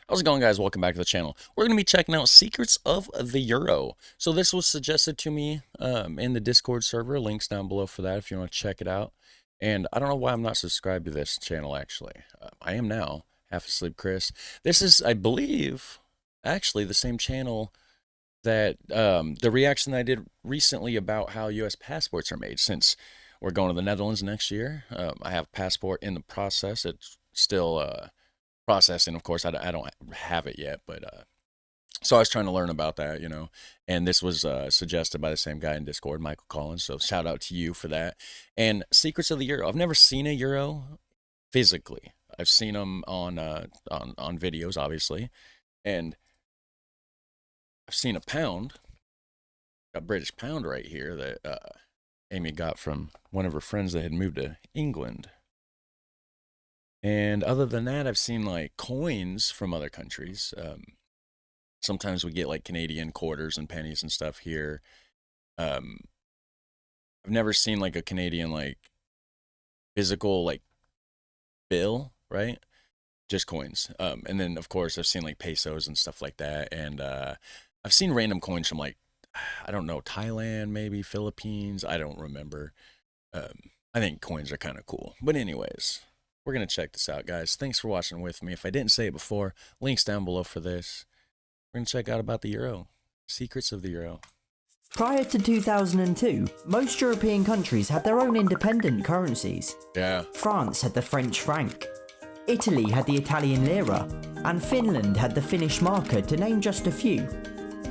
How's it going, guys? Welcome back to the channel. We're going to be checking out Secrets of the Euro. So this was suggested to me in the Discord server. Links down below for that if you want to check it out. And I don't know why I'm not subscribed to this channel, actually. I am now, Half Asleep Chris. This is, I believe, actually the same channel that the reaction that I did recently about how U.S. passports are made, since we're going to the Netherlands next year. I have a passport in the process. It's still processing, of course. I don't have it yet, but so I was trying to learn about that, and this was suggested by the same guy in Discord, Michael Collins. So shout out to you for that. And Secrets of the Euro. I've never seen a euro physically. I've seen them on videos, obviously, and I've seen a pound, a British pound right here that Amy got from one of her friends that had moved to England. And other than that, I've seen like coins from other countries. Sometimes we get like Canadian quarters and pennies and stuff here. Um, I've never seen like a Canadian like physical like bill, right? Just coins. And then of course I've seen like pesos and stuff like that. And I've seen random coins from like, I don't know, Thailand, maybe Philippines. I don't remember. I think coins are kind of cool. But anyways, we're going to check this out, guys. Thanks for watching with me. If I didn't say it before, links down below for this. We're going to check out about the Euro. Secrets of the Euro. Prior to 2002, most European countries had their own independent currencies. Yeah. France had the French franc, Italy had the Italian lira, and Finland had the Finnish marker, to name just a few.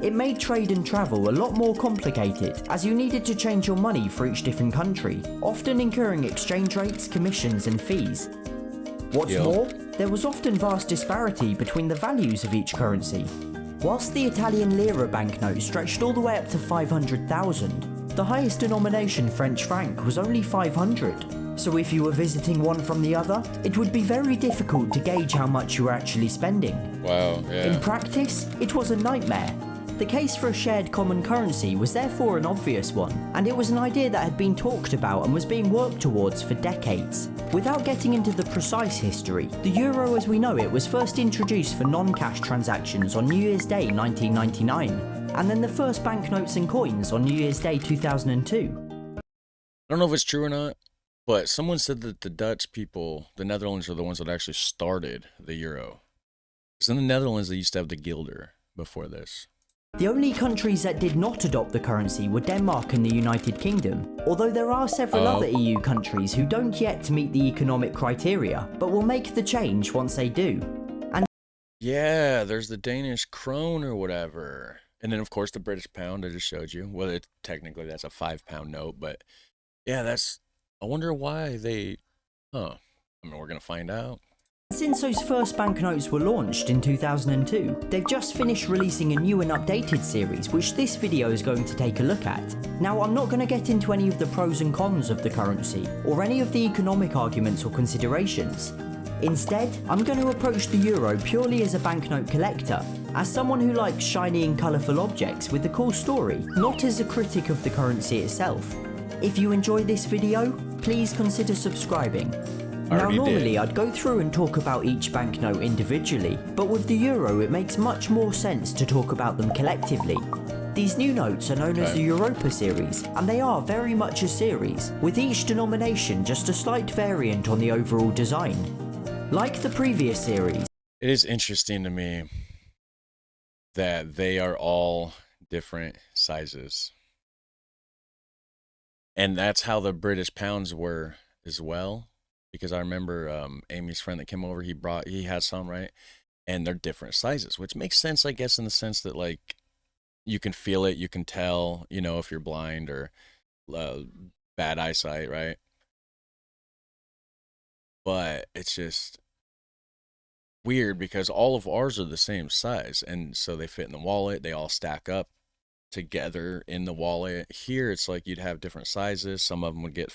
It made trade and travel a lot more complicated, as you needed to change your money for each different country, often incurring exchange rates, commissions and fees. What's more, there was often vast disparity between the values of each currency. Whilst the Italian lira banknote stretched all the way up to 500,000, the highest denomination French franc was only 500. So if you were visiting one from the other, it would be very difficult to gauge how much you were actually spending. Wow, yeah. In practice, it was a nightmare. The case for a shared common currency was therefore an obvious one, and it was an idea that had been talked about and was being worked towards for decades. Without getting into the precise history, the euro as we know it was first introduced for non-cash transactions on New Year's Day 1999, and then the first banknotes and coins on New Year's Day 2002. I don't know if it's true or not, but someone said that the Dutch people, the Netherlands, are the ones that actually started the euro. Because in the Netherlands, they used to have the guilder before this. The only countries that did not adopt the currency were Denmark and the United Kingdom, although there are several other EU countries who don't yet meet the economic criteria, but will make the change once they do. And yeah, there's the Danish krone or whatever. And then, of course, the British pound I just showed you. Well, technically, that's a £5 note, but yeah, I wonder why they, I mean, we're going to find out. Since those first banknotes were launched in 2002, they've just finished releasing a new and updated series, which this video is going to take a look at. Now, I'm not going to get into any of the pros and cons of the currency, or any of the economic arguments or considerations. Instead, I'm going to approach the euro purely as a banknote collector, as someone who likes shiny and colourful objects with a cool story, not as a critic of the currency itself. If you enjoy this video, please consider subscribing. Now normally I'd go through and talk about each banknote individually, but with the euro it makes much more sense to talk about them collectively. These new notes are known as the Europa series, and they are very much a series, with each denomination just a slight variant on the overall design. Like the previous series, it is interesting to me that they are all different sizes. And that's how the British pounds were as well. Because I remember Amy's friend that came over, he had some, right? And they're different sizes, which makes sense, I guess, in the sense that, like, you can feel it, you can tell, if you're blind or bad eyesight, right? But it's just weird because all of ours are the same size, and so they fit in the wallet, they all stack up together in the wallet. Here, it's like you'd have different sizes, some of them would get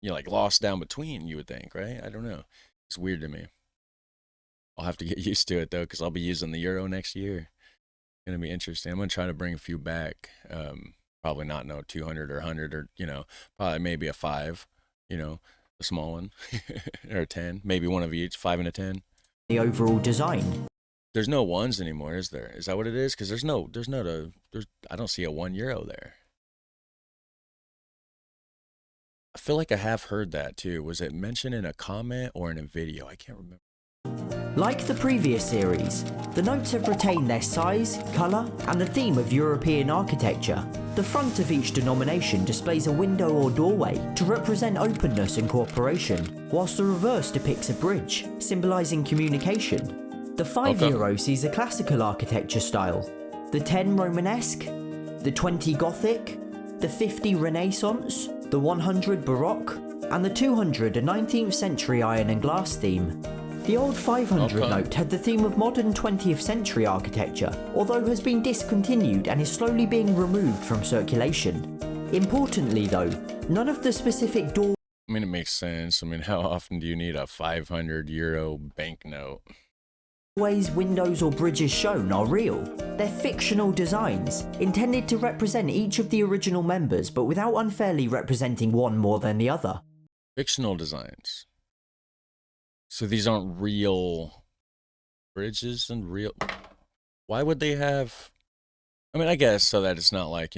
like lost down between, you would think, right? I don't know. It's weird to me. I'll have to get used to it, though, because I'll be using the euro next year. It's going to be interesting. I'm going to try to bring a few back. Probably not 200 or 100 or, probably maybe a 5, a small one, or a 10. Maybe one of each, 5 and a 10. The overall design. There's no ones anymore, is there? Is that what it is? Because I don't see a €1 there. I feel like I have heard that too. Was it mentioned in a comment or in a video? I can't remember. Like the previous series, the notes have retained their size, colour, and the theme of European architecture. The front of each denomination displays a window or doorway to represent openness and cooperation, whilst the reverse depicts a bridge, symbolising communication. The €5 sees a classical architecture style, the 10 Romanesque, the 20 Gothic, the 50 Renaissance, the 100 Baroque, and the 200 a 19th century iron and glass theme. The old 500 note had the theme of modern 20th century architecture, although has been discontinued and is slowly being removed from circulation. Importantly though, none of the specific door I mean, it makes sense. I mean, how often do you need a €500 banknote? doorways, windows or bridges shown are real. They're fictional designs, intended to represent each of the original members but without unfairly representing one more than the other. Fictional designs. So these aren't real bridges and real... Why would they have... I mean, I guess so that it's not like,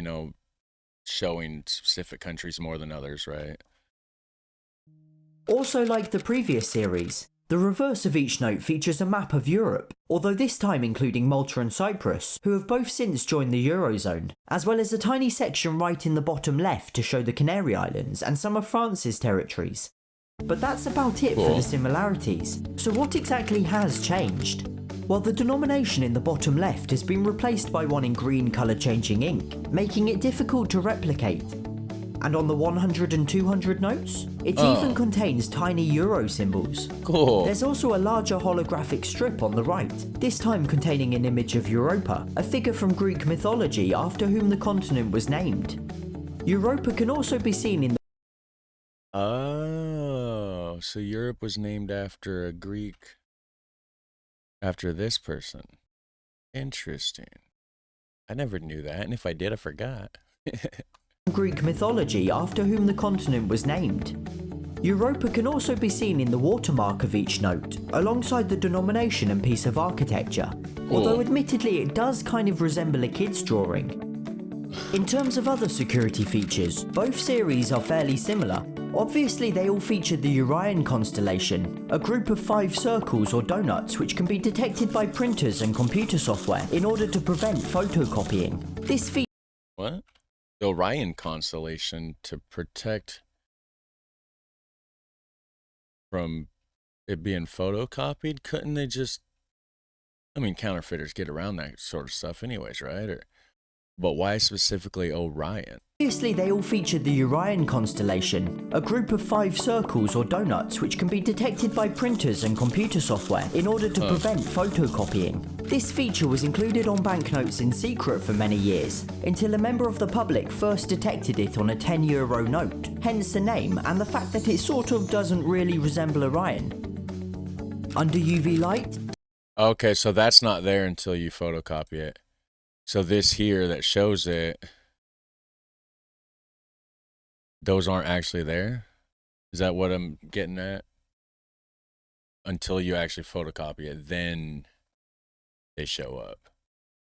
showing specific countries more than others, right? Also like the previous series, the reverse of each note features a map of Europe, although this time including Malta and Cyprus, who have both since joined the Eurozone, as well as a tiny section right in the bottom left to show the Canary Islands and some of France's territories. But that's about it for the similarities. So what exactly has changed? Well, the denomination in the bottom left has been replaced by one in green colour changing ink, making it difficult to replicate. And on the 100 and 200 notes, it even contains tiny euro symbols. Cool. There's also a larger holographic strip on the right, this time containing an image of Europa, a figure from Greek mythology after whom the continent was named. Europa can also be seen in the so Europe was named after a Greek, after this person. Interesting. I never knew that, and if I did, I forgot. Greek mythology after whom the continent was named. Europa can also be seen in the watermark of each note, alongside the denomination and piece of architecture, although admittedly it does kind of resemble a kid's drawing. In terms of other security features, both series are fairly similar. Obviously they all feature the Orion constellation, a group of 5 circles or donuts which can be detected by printers and computer software in order to prevent photocopying. This feature What? The Orion constellation to protect from it being photocopied? Couldn't they just... I mean, counterfeiters get around that sort of stuff anyways, right? But why specifically Orion? Obviously they all feature the Orion constellation, a group of 5 circles or donuts which can be detected by printers and computer software in order to prevent photocopying. This feature was included on banknotes in secret for many years, until a member of the public first detected it on a €10 note, hence the name and the fact that it sort of doesn't really resemble Orion. Under UV light? Okay, so that's not there until you photocopy it. So this here that shows it, those aren't actually there? Is that what I'm getting at? Until you actually photocopy it, then they show up.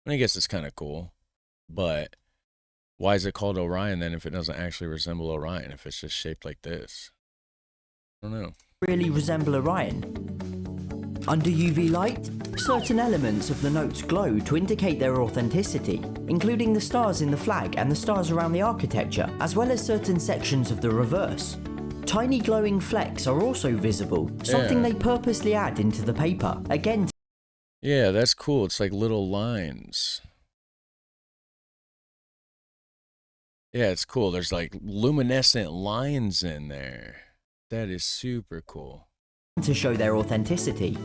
I guess it's kind of cool, but why is it called Orion then if it doesn't actually resemble Orion, if it's just shaped like this? I don't know. Really resemble Orion. Under UV light, certain elements of the notes glow to indicate their authenticity, including the stars in the flag and the stars around the architecture, as well as certain sections of the reverse. Tiny glowing flecks are also visible, something they purposely add into the paper, again. Yeah, that's cool. It's like little lines. Yeah, it's cool. There's like luminescent lines in there. That is super cool. To show their authenticity.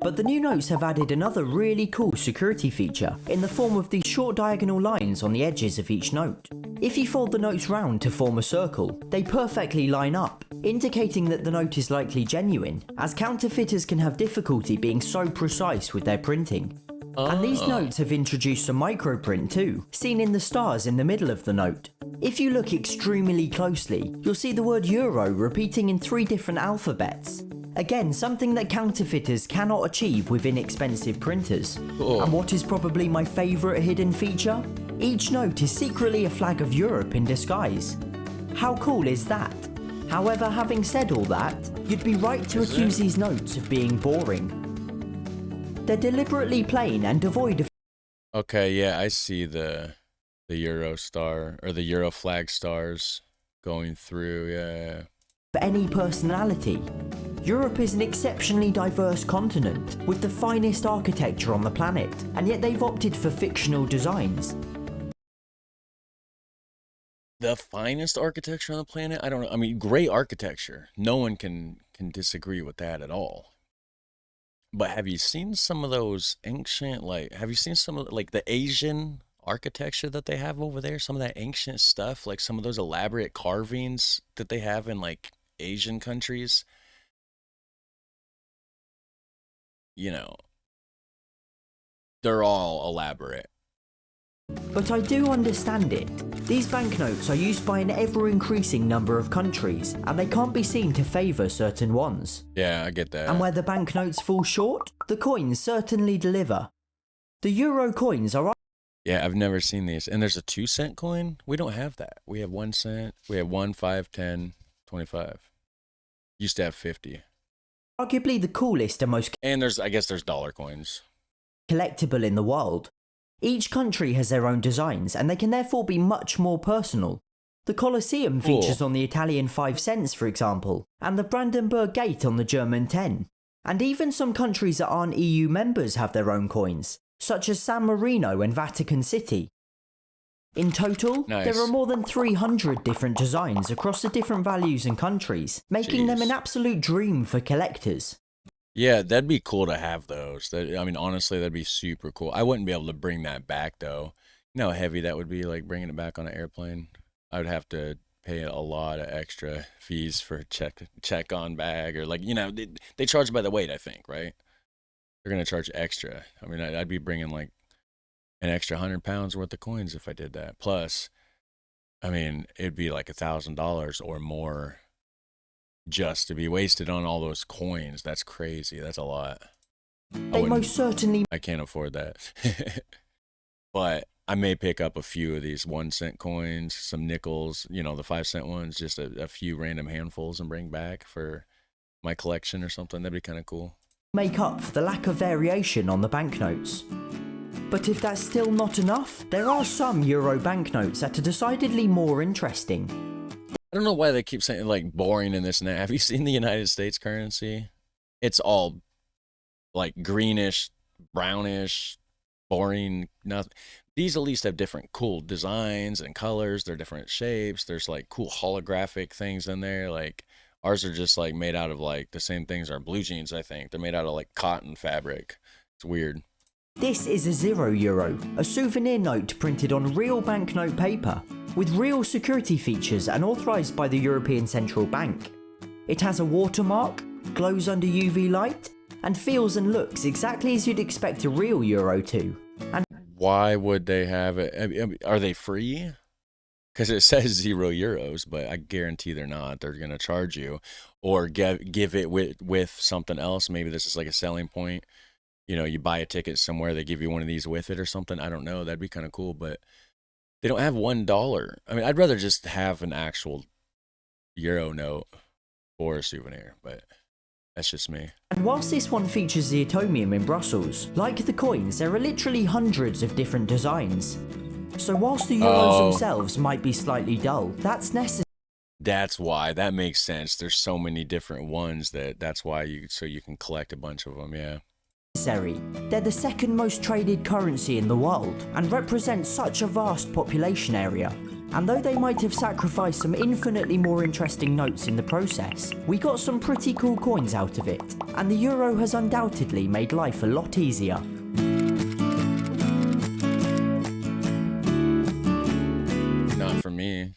But the new notes have added another really cool security feature in the form of these short diagonal lines on the edges of each note. If you fold the notes round to form a circle, they perfectly line up, indicating that the note is likely genuine, as counterfeiters can have difficulty being so precise with their printing. And these notes have introduced a microprint too, seen in the stars in the middle of the note. If you look extremely closely, you'll see the word Euro repeating in 3 different alphabets. Again, something that counterfeiters cannot achieve with inexpensive printers. Cool. And what is probably my favourite hidden feature? Each note is secretly a flag of Europe in disguise. How cool is that? However, having said all that, you'd be right to accuse these notes of being boring. They're deliberately plain and devoid of Okay, yeah, I see the Euro star, or the Euro flag stars going through, yeah. any personality. Europe is an exceptionally diverse continent, with the finest architecture on the planet, and yet they've opted for fictional designs. The finest architecture on the planet? I don't know. I mean, great architecture. No one can disagree with that at all. But have you seen some of those ancient, like, have you seen some of, like, the Asian architecture that they have over there? Some of that ancient stuff, like some of those elaborate carvings that they have in, like, Asian countries? You know, they're all elaborate. But I do understand it. These banknotes are used by an ever-increasing number of countries, and they can't be seen to favour certain ones. Yeah, I get that. And where the banknotes fall short, the coins certainly deliver. The euro coins are... Yeah, I've never seen these. And there's a 2-cent coin? We don't have that. We have 1 cent. We have 1, 5, 10, 25. Used to have 50. arguably the coolest and most And I guess there's dollar coins. collectible in the world. Each country has their own designs, and they can therefore be much more personal. The Colosseum features on the Italian 5 cents, for example, and the Brandenburg Gate on the German 10. And even some countries that aren't EU members have their own coins, such as San Marino and Vatican City. In total, there are more than 300 different designs across the different values and countries, making them an absolute dream for collectors. Yeah, that'd be cool to have those. I mean, honestly, that'd be super cool. I wouldn't be able to bring that back, though. You know how heavy that would be, like bringing it back on an airplane? I would have to pay a lot of extra fees for check on bag, or like, you know, they charge by the weight, I think, right? They're going to charge extra. I mean, I'd be bringing like an extra 100 pounds worth of coins if I did that. Plus, I mean, it'd be like $1,000 or more just to be wasted on all those coins. That's crazy. That's a lot. They most certainly... I can't afford that. But I may pick up a few of these 1 cent coins, some nickels, you know, the 5 cent ones, just a few random handfuls, and bring back for my collection or something. That'd be kind of cool. Make up for the lack of variation on the banknotes. But if that's still not enough, there are some euro banknotes that are decidedly more interesting. I don't know why they keep saying, like, boring and this and that. Have you seen the United States currency? It's all, like, greenish, brownish, boring, nothing. These at least have different cool designs and colors. They're different shapes. There's, like, cool holographic things in there. Like, ours are just, like, made out of, like, the same things our blue jeans, I think. They're made out of, like, cotton fabric. It's weird. This is a €0, a souvenir note printed on real banknote paper, with real security features and authorised by the European Central Bank. It has a watermark, glows under UV light, and feels and looks exactly as you'd expect a real euro to. And why would they have it? I mean, are they free? Because it says €0, but I guarantee they're not. They're going to charge you, or give it with something else. Maybe this is like a selling point. You know, you buy a ticket somewhere, they give you one of these with it or something. I don't know. That'd be kind of cool, but they don't have $1. I mean, I'd rather just have an actual euro note for a souvenir, but that's just me. And whilst this one features the atomium in Brussels, like the coins, there are literally hundreds of different designs. So whilst the euros themselves might be slightly dull, that's necessary. That's why. That makes sense. There's so many different ones that's why so you can collect a bunch of them, yeah. They're the second most traded currency in the world and represent such a vast population area. And though they might have sacrificed some infinitely more interesting notes in the process, we got some pretty cool coins out of it, and the euro has undoubtedly made life a lot easier. Not for me.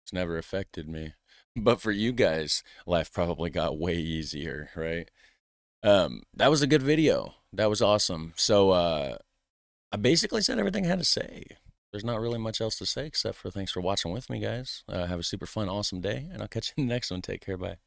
It's never affected me. But for you guys, life probably got way easier, right? That was a good video. That was awesome. So I basically said everything I had to say. There's not really much else to say except for thanks for watching with me, guys. Have a super fun, awesome day, and I'll catch you in the next one. Take care. Bye.